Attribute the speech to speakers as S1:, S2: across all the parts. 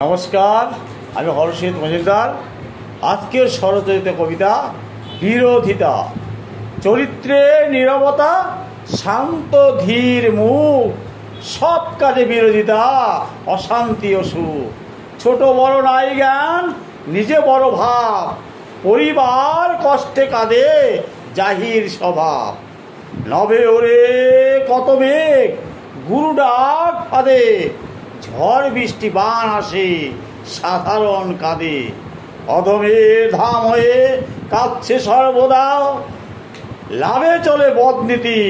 S1: নমস্কার, আমি হরষিত মজুমদার। আজকের স্বরচিত কবিতা বিরোধিতা। চরিত্রে নীরবতা, শান্ত ধীর মুখ, সব কাজে বিরোধিতা, অশান্তি ও সুখ। ছোট বড় নাই জ্ঞান, নিজে বড় ভাব, পরিবার কষ্টে কাঁদে, জাহির স্বভাব। নবে ওরে কত মেঘ, গুরু ডাক ফাঁদে, ঝড় বৃষ্টি বান আসে, সাধারণ কাঁদে। অধমের ধাম হয়ে কাঁদছে সর্বদা, লাভে চলে বদনীতি,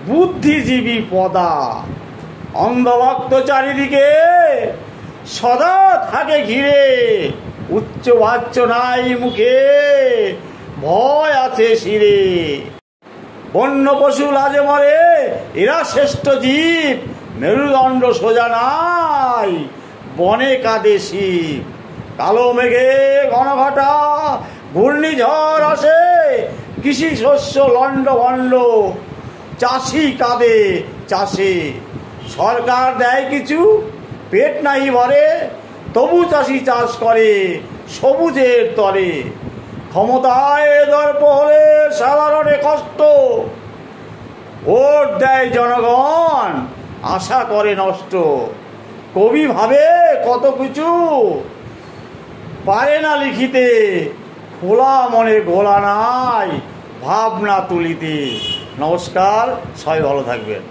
S1: বুদ্ধিজীবী পদা। অন্ধভক্ত চারিদিকে সদা থাকে ঘিরে, উচ্চ বাচ্চ নাই মুখে, ভয় আছে শিরে। বন্য পশু লাজে মরে, এরা শ্রেষ্ঠ জীব, মেরুদণ্ড সোজা নাই, বনে কাঁদে শিব। কালো মেঘে ঘনঘটা, ঘূর্ণিঝড় আসে, কৃষি শস্য লণ্ড ভণ্ড, চাষি কাঁদে চাষে। সরকার দেয় কিছু, পেট নাই ভরে, তবু চাষি চাষ করে সবুজের তরে। ক্ষমতায় দর্প হলে সাধারণে কষ্ট, ভোট দেয় জনগণ, আশা করে নষ্ট। কবি ভাবে কত কিছু, পারে না লিখিতে, খোলা মনে গোলা নাই, ভাবনা তুলিতে। নমস্কার, সবাই ভালো থাকবেন।